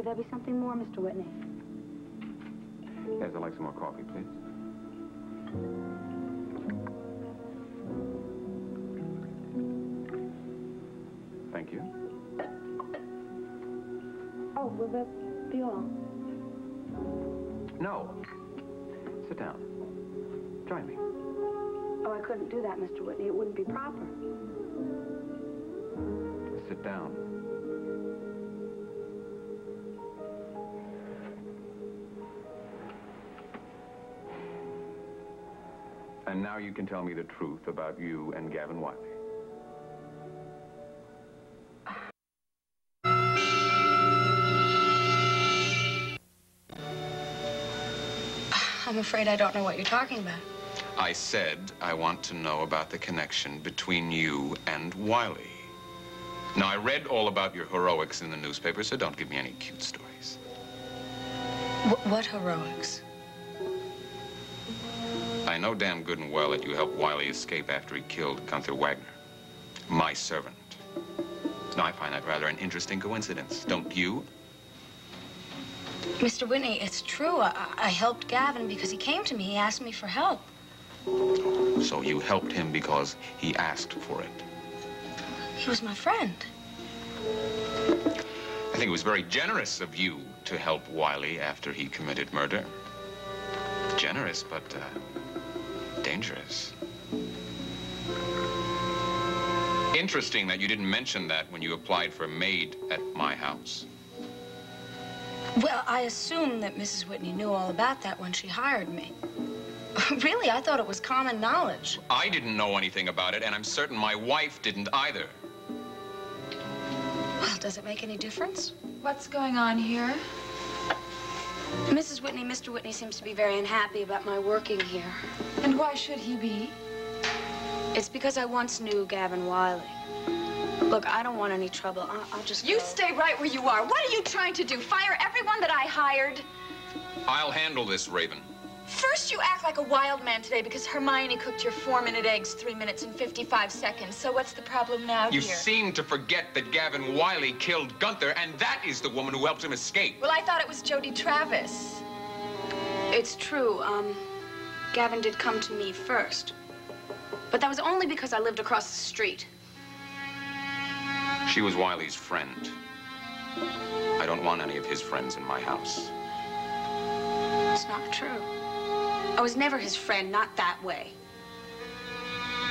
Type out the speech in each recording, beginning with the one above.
Would there be something more, Mr. Whitney? Yes, I'd like some more coffee, please. Thank you. Oh, will that be all? No. Sit down. Join me. Oh, I couldn't do that, Mr. Whitney. It wouldn't be proper. Sit down. And now you can tell me the truth about you and Gavin Wiley. I'm afraid I don't know what you're talking about. I said I want to know about the connection between you and Wiley. Now, I read all about your heroics in the newspaper, so don't give me any cute stories. What heroics? I know damn good and well that you helped Wiley escape after he killed Gunther Wagner, my servant. Now, I find that rather an interesting coincidence, don't you? Mr. Whitney, it's true. I helped Gavin because he came to me. He asked me for help. So you helped him because he asked for it? He was my friend. I think it was very generous of you to help Wiley after he committed murder. Generous, but dangerous. Interesting that you didn't mention that when you applied for a maid at my house. Well, I assumed that Mrs. Whitney knew all about that when she hired me. Really, I thought it was common knowledge. I didn't know anything about it, and I'm certain my wife didn't either. Well, does it make any difference? What's going on here? Mrs. Whitney, Mr. Whitney seems to be very unhappy about my working here. And why should he be? It's because I once knew Gavin Wiley. Look, I don't want any trouble. I'll just You go. stay right where you are. What are you trying to do? Fire everyone that I hired? I'll handle this, Raven. First, you act like a wild man today because Hermione cooked your 4-minute eggs 3 minutes and 55 seconds. So what's the problem now You here? seem to forget that Gavin Wiley killed Gunther, and that is the woman who helped him escape. Well, I thought it was Jody Travis. It's true. Gavin did come to me first. But that was only because I lived across the street. She was Wiley's friend. I don't want any of his friends in my house. It's not true. I was never his friend, not that way.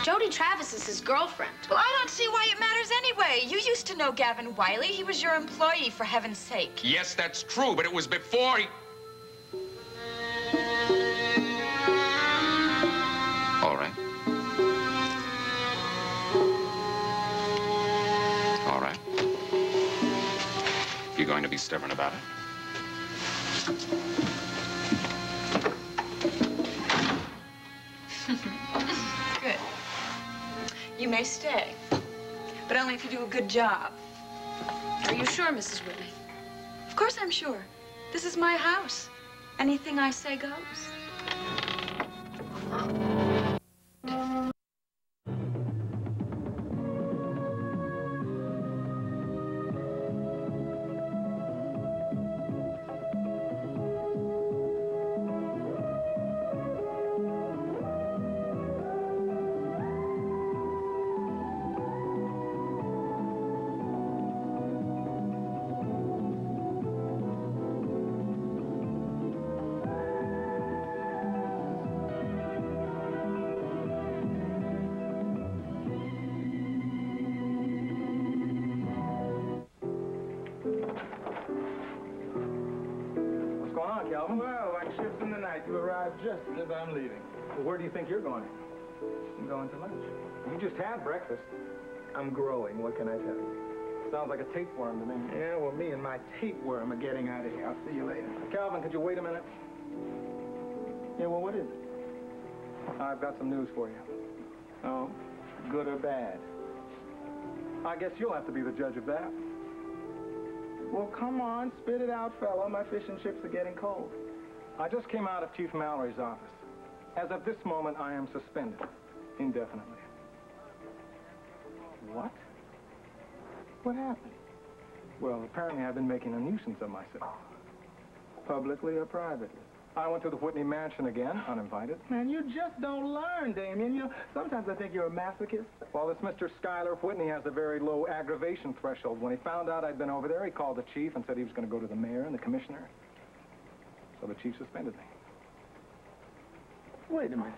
Jody Travis is his girlfriend. Well, I don't see why it matters anyway. You used to know Gavin Wiley. He was your employee, for heaven's sake. Yes, that's true, but it was before he... All right. All right. You're going to be stubborn about it? Good. You may stay, but only if you do a good job. Are you sure, Mrs. Whitney? Of course I'm sure. This is my house. Anything I say goes. Gavin? Well, like ships in the night, you arrived just as I'm leaving. Well, where do you think you're going? I'm going to lunch. You just had breakfast. I'm growing, what can I tell you? Sounds like a tapeworm to me. Yeah, well, me and my tapeworm are getting out of here. I'll see you later. Calvin, could you wait a minute? Yeah, well, what is it? I've got some news for you. Oh, good or bad? I guess you'll have to be the judge of that. Well, come on, spit it out, fella. My fish and chips are getting cold. I just came out of Chief Mallory's office. As of this moment, I am suspended indefinitely. What? What happened? Well, apparently I've been making a nuisance of myself. Publicly or privately. I went to the Whitney mansion again, uninvited. Man, you just don't learn, Damian. You know, sometimes I think you're a masochist. Well, this Mr. Schuyler Whitney has a very low aggravation threshold. When he found out I'd been over there, he called the chief and said he was going to go to the mayor and the commissioner. So the chief suspended me. Wait a minute.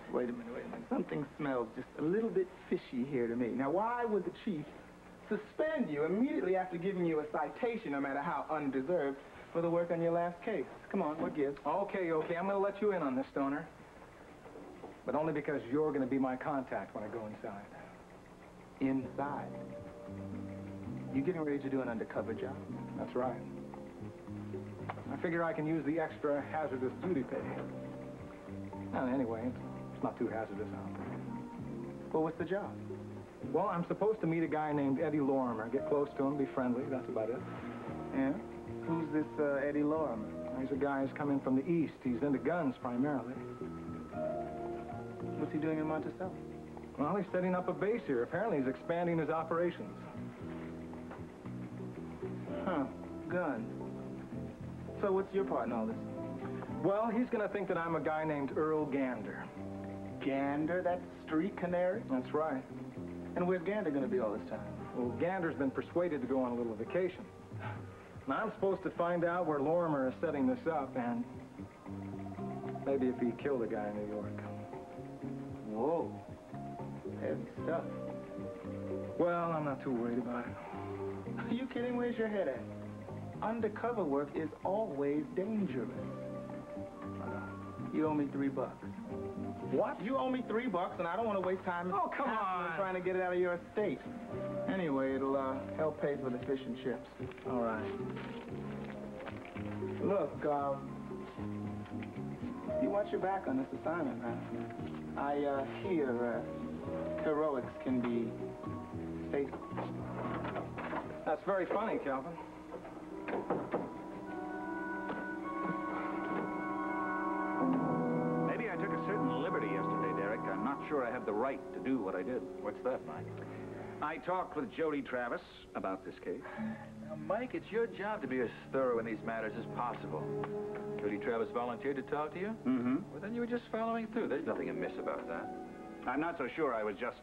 Something smells just a little bit fishy here to me. Now, why would the chief suspend you immediately after giving you a citation, no matter how undeserved, for the work on your last case? Come on, what gives? Okay, I'm going to let you in on this, Stoner. But only because you're going to be my contact when I go inside. Inside? You getting ready to do an undercover job? That's right. I figure I can use the extra hazardous duty pay. Well, anyway, it's not too hazardous out there. Well, what's the job? Well, I'm supposed to meet a guy named Eddie Lorimer, get close to him, be friendly, that's about it. Yeah? Who's this Eddie Lorimer? He's a guy who's come in from the East. He's into guns, primarily. What's he doing in Monticello? Well, he's setting up a base here. Apparently, he's expanding his operations. Huh. Guns. So what's your part in all this? Well, he's going to think that I'm a guy named Earl Gander. Gander? That street canary? That's right. And where's Gander going to be all this time? Well, Gander's been persuaded to go on a little vacation. And I'm supposed to find out where Lorimer is setting this up, and maybe if he killed a guy in New York. Whoa. Heavy stuff. Well, I'm not too worried about it. Are you kidding? Where's your head at? Undercover work is always dangerous. You owe me $3. What? You owe me $3, and I don't want to waste time trying to get it out of your estate. Anyway, it'll help pay for the fish and chips. All right. Look, you watch your back on this assignment, man. I hear heroics can be fatal. That's very funny, Calvin. Maybe I took a certain liberty yesterday, Derek. I'm not sure I have the right to do what I did. What's that, Mike? I talked with Jody Travis about this case. Now, Mike, it's your job to be as thorough in these matters as possible. Jody Travis volunteered to talk to you? Mm-hmm. Well, then you were just following through. There's nothing amiss about that. I'm not so sure I was just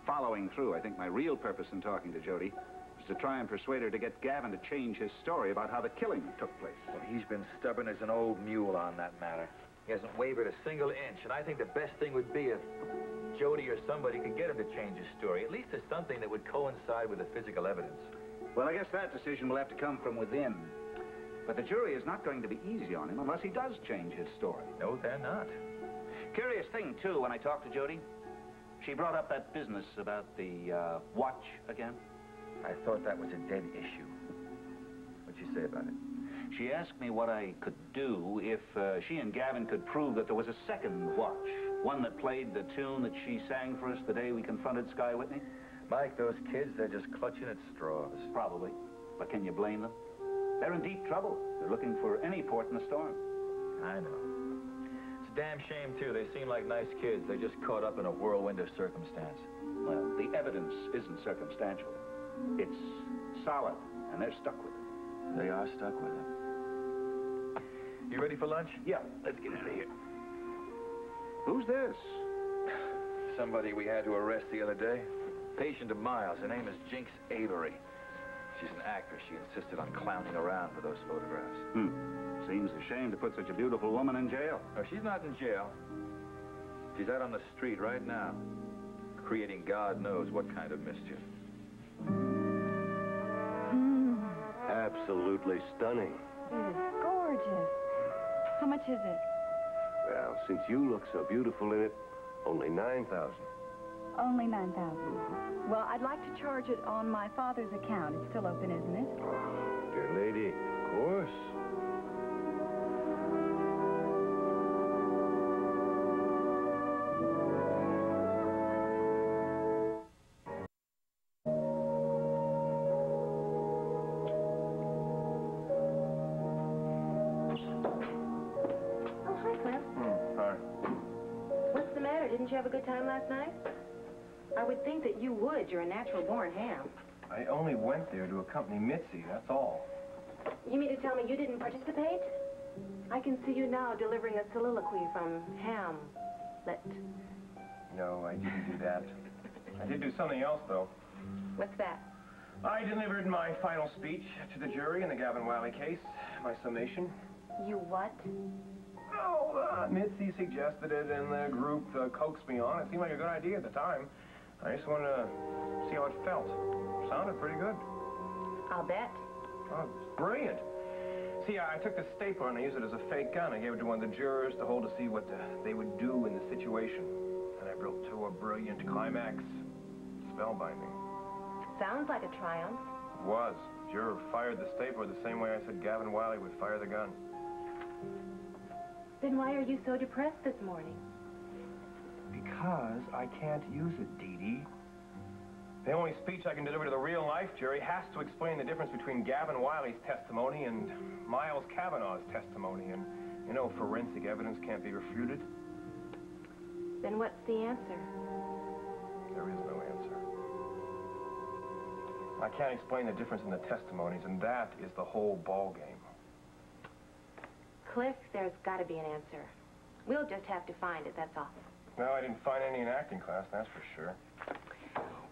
following through. I think my real purpose in talking to Jody was to try and persuade her to get Gavin to change his story about how the killing took place. Well, he's been stubborn as an old mule on that matter. He hasn't wavered a single inch, and I think the best thing would be if Jody or somebody could get him to change his story. At least there's something that would coincide with the physical evidence. Well, I guess that decision will have to come from within. But the jury is not going to be easy on him unless he does change his story. No, they're not. Curious thing, too, when I talked to Jody, she brought up that business about the watch again. I thought that was a dead issue. What'd you say about it? She asked me what I could do if she and Gavin could prove that there was a second watch, one that played the tune that she sang for us the day we confronted Sky Whitney. Mike, those kids, they're just clutching at straws. Probably. But can you blame them? They're in deep trouble. They're looking for any port in the storm. I know. It's a damn shame, too. They seem like nice kids. They're just caught up in a whirlwind of circumstance. Well, the evidence isn't circumstantial. It's solid, and they're stuck with it. They are stuck with it. You ready for lunch? Yeah, let's get out of here. Who's this? Somebody we had to arrest the other day. Patient of Miles. Her name is Jinx Avery. She's an actress. She insisted on clowning around for those photographs. Seems a shame to put such a beautiful woman in jail. No, she's not in jail. She's out on the street right now, creating God knows what kind of mischief. Absolutely stunning. It is gorgeous. How much is it? Well, since you look so beautiful in it, only $9,000. Only $9,000. Well, I'd like to charge it on my father's account. It's still open, isn't it? Oh, dear lady, of course. Didn't you have a good time last night? I would think that you would. You're a natural-born ham. I only went there to accompany Mitzi, that's all. You mean to tell me you didn't participate? I can see you now delivering a soliloquy from Hamlet. No, I didn't do that. I did do something else, though. What's that? I delivered my final speech to the jury in the Gavin Wiley case, my summation. You what? Oh, Mitzi suggested it, and the group coaxed me on. It seemed like a good idea at the time. I just wanted to see how it felt. Sounded pretty good. I'll bet. Oh, it's brilliant. See, I took the stapler and I used it as a fake gun. I gave it to one of the jurors to hold to see what they would do in the situation. And I built to a brilliant climax. Spellbinding. Sounds like a triumph. It was. The juror fired the stapler the same way I said Gavin Wiley would fire the gun. Then why are you so depressed this morning? Because I can't use it, Didi. The only speech I can deliver to the real-life jury has to explain the difference between Gavin Wiley's testimony and Miles Kavanaugh's testimony. And, you know, forensic evidence can't be refuted. Then what's the answer? There is no answer. I can't explain the difference in the testimonies, and that is the whole ballgame. Cliff, there's got to be an answer. We'll just have to find it, that's all. Well, I didn't find any in acting class, that's for sure.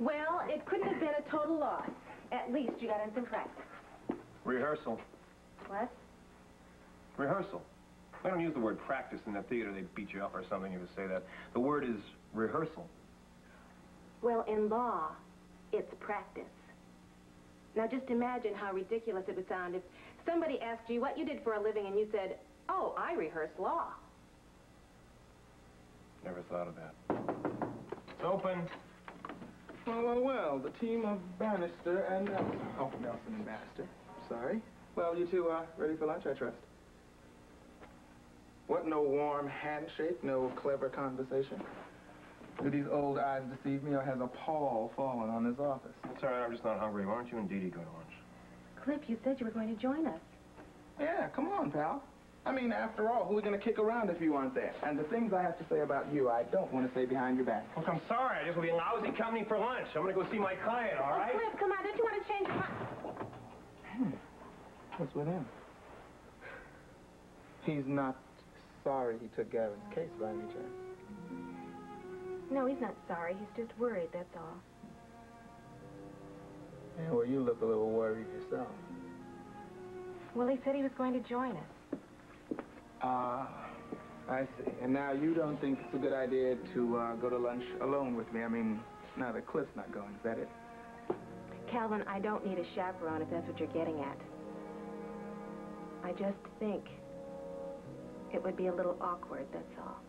Well, it couldn't have been a total loss. At least you got in some practice. Rehearsal. What? Rehearsal. They don't use the word practice in the theater. They beat you up or something if you say that. The word is rehearsal. Well, in law, it's practice. Now, just imagine how ridiculous it would sound if somebody asked you what you did for a living and you said, oh, I rehearse law. Never thought of that. It's open. Well, the team of Bannister and Nelson. Oh, Nelson and Bannister. Sorry. Well, you two are ready for lunch, I trust. What, no warm handshake, no clever conversation? Do these old eyes deceive me, or has a pall fallen on this office? It's all right, I'm just not hungry. Why don't you and Didi go to lunch? Cliff, you said you were going to join us. Yeah, come on, pal. I mean, after all, who are we going to kick around if you aren't there? And the things I have to say about you, I don't want to say behind your back. Look, I'm sorry. I just will be lousy company for lunch. I'm going to go see my client, all right? Oh, Cliff, come on. Don't you want to change your mind? What's with him? He's not sorry he took Gavin's case by any chance. No, he's not sorry. He's just worried, that's all. Yeah, well, you look a little worried yourself. Well, he said he was going to join us. I see. And now you don't think it's a good idea to go to lunch alone with me? I mean, now that Cliff's not going, is that it? Calvin, I don't need a chaperone if that's what you're getting at. I just think it would be a little awkward, that's all.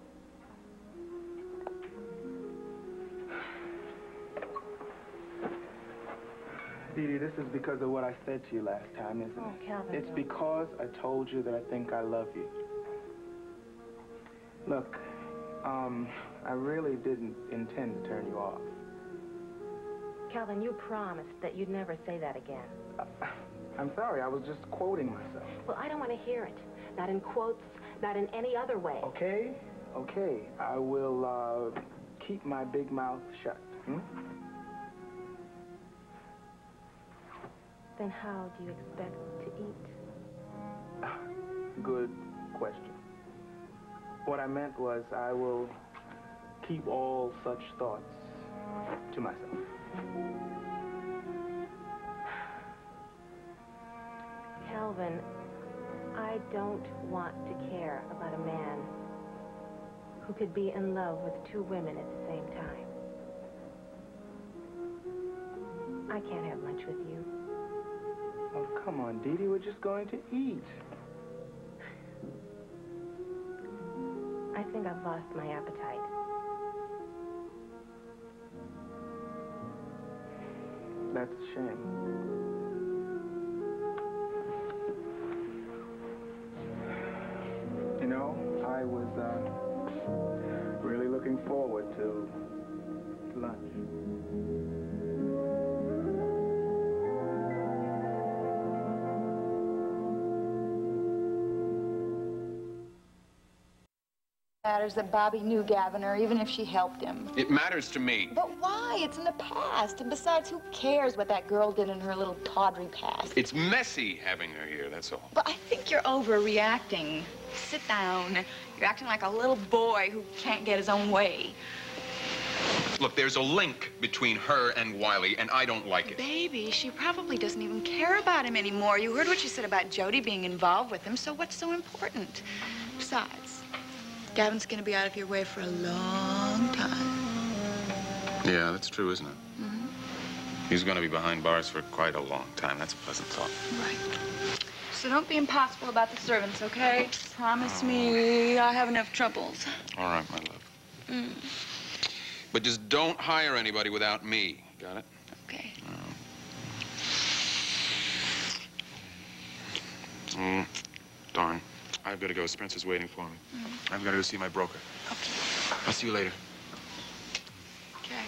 Didi, this is because of what I said to you last time, isn't Oh, it? Calvin, It's don't. because I told you that I think I love you. Look, I really didn't intend to turn you off. Calvin, you promised that you'd never say that again. I'm sorry, I was just quoting myself. Well, I don't want to hear it. Not in quotes, not in any other way. Okay, okay. I will, keep my big mouth shut, Then how do you expect to eat? Good question. What I meant was I will keep all such thoughts to myself. Calvin, I don't want to care about a man who could be in love with two women at the same time. I can't have lunch with you. Oh, come on, Didi, we're just going to eat. I think I've lost my appetite. That's a shame. You know, I was, really looking forward to lunch. Matters that Bobbie knew Gavin, or even if she helped him. It matters to me. But why? It's in the past. And besides, who cares what that girl did in her little tawdry past? It's messy having her here, that's all. But I think you're overreacting. Sit down. You're acting like a little boy who can't get his own way. Look, there's a link between her and Wiley, and I don't like it. Baby, she probably doesn't even care about him anymore. You heard what she said about Jody being involved with him, so what's so important? Besides, Gavin's gonna be out of your way for a long time. Yeah, that's true, isn't it? Mm-hmm. He's gonna be behind bars for quite a long time. That's a pleasant thought. Right. So don't be impossible about the servants, okay? Promise me I have enough troubles. All right, my love. But just don't hire anybody without me. Got it? Okay. Darn. I've got to go. Spencer's waiting for me. I've got to go see my broker. Okay. I'll see you later. Okay.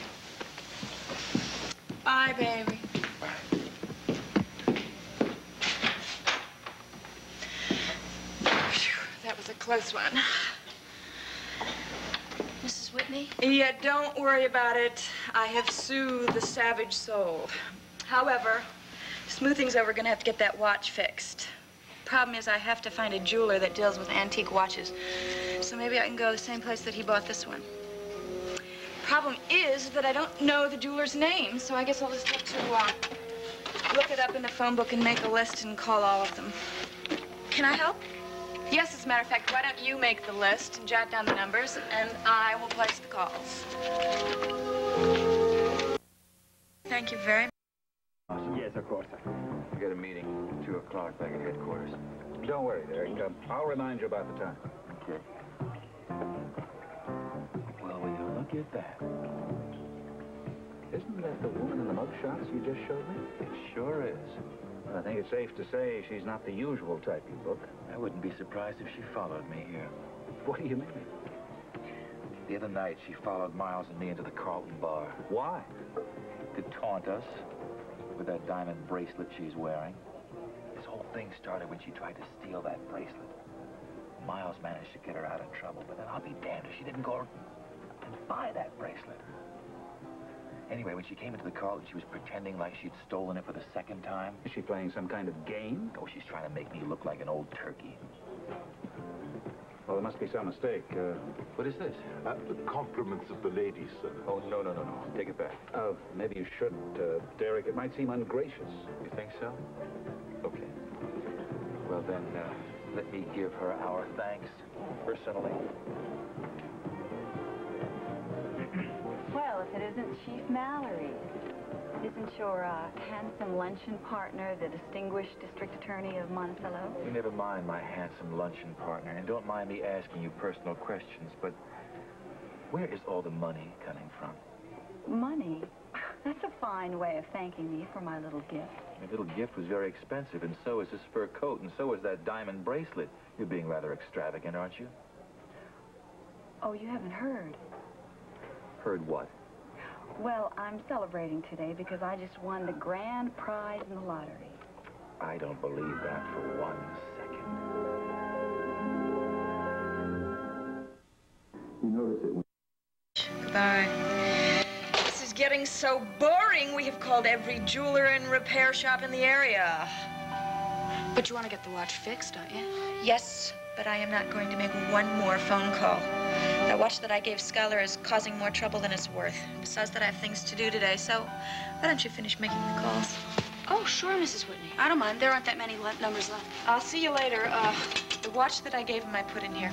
Bye, baby. Bye. Phew, that was a close one. Mrs. Whitney? Yeah, don't worry about it. I have soothed the savage soul. However, to smooth things over, we're gonna have to get that watch fixed. Problem is, I have to find a jeweler that deals with antique watches. So maybe I can go to the same place that he bought this one. Problem is that I don't know the jeweler's name, so I guess I'll just have to look it up in the phone book and make a list and call all of them. Can I help? Yes, as a matter of fact, why don't you make the list and jot down the numbers, and I will place the calls. Thank you very much. Yes, of course. We got a meeting, 2 o'clock back at headquarters. Don't worry, Derek. I'll remind you about the time. Okay. Well, will you look at that? Isn't that the woman in the mug shots you just showed me? It sure is. I think it's safe to say she's not the usual type you book. I wouldn't be surprised if she followed me here. What do you mean? The other night, she followed Miles and me into the Carlton bar. Why? To taunt us with that diamond bracelet she's wearing. This whole thing started when she tried to steal that bracelet. Miles managed to get her out of trouble, but then I'll be damned if she didn't go and buy that bracelet. Anyway, when she came into the Carlton, she was pretending like she'd stolen it for the second time. Is she playing some kind of game? Oh, she's trying to make me look like an old turkey. Well, there must be some mistake. What is this? The compliments of the ladies, sir. Oh, no. Take it back. Maybe you shouldn't, Derek. It might seem ungracious. You think so? Okay. Well, then, let me give her our thanks personally. Well, if it isn't Chief Mallory, isn't your handsome luncheon partner the distinguished district attorney of Monticello? You never mind my handsome luncheon partner, and don't mind me asking you personal questions, but where is all the money coming from? Money? That's a fine way of thanking me for my little gift. Your little gift was very expensive, and so is this fur coat, and so is that diamond bracelet. You're being rather extravagant, aren't you? Oh, you haven't heard? Heard what? Well, I'm celebrating today because I just won the grand prize in the lottery. I don't believe that for 1 second. You notice it when... Goodbye. This is getting so boring. We have called every jeweler and repair shop in the area. But you want to get the watch fixed, don't you? Yes, but I am not going to make one more phone call. That watch that I gave Skylar is causing more trouble than it's worth. Besides that, I have things to do today, so why don't you finish making the calls? Oh, sure, Mrs. Whitney. I don't mind. There aren't that many numbers left. I'll see you later. The watch that I gave him, I put in here.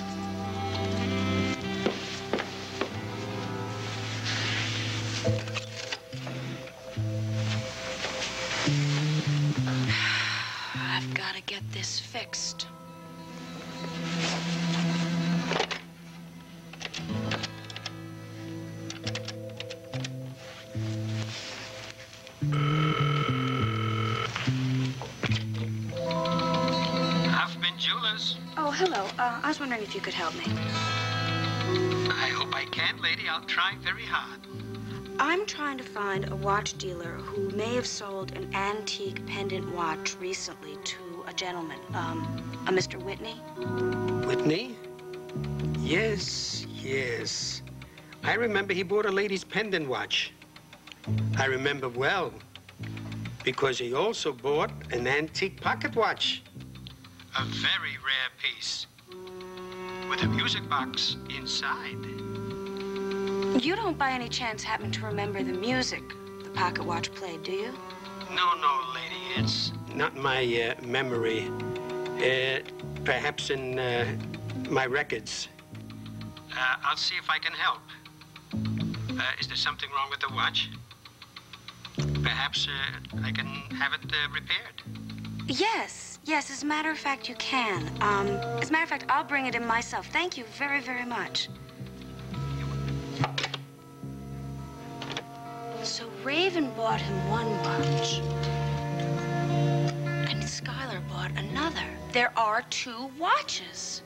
I've got to get this fixed. Oh, hello. I was wondering if you could help me. I hope I can, lady. I'll try very hard. I'm trying to find a watch dealer who may have sold an antique pendant watch recently to a gentleman, a Mr. Whitney. Whitney? Yes. I remember he bought a lady's pendant watch. I remember well, because he also bought an antique pocket watch. A very rare piece, with a music box inside. You don't by any chance happen to remember the music the pocket watch played, do you? No, lady, it's not my memory. Perhaps in my records. I'll see if I can help. Is there something wrong with the watch? Perhaps I can have it repaired. Yes, as a matter of fact, you can. As a matter of fact, I'll bring it in myself. Thank you very, very much. So Raven bought him one watch, and Skylar bought another. There are 2 watches.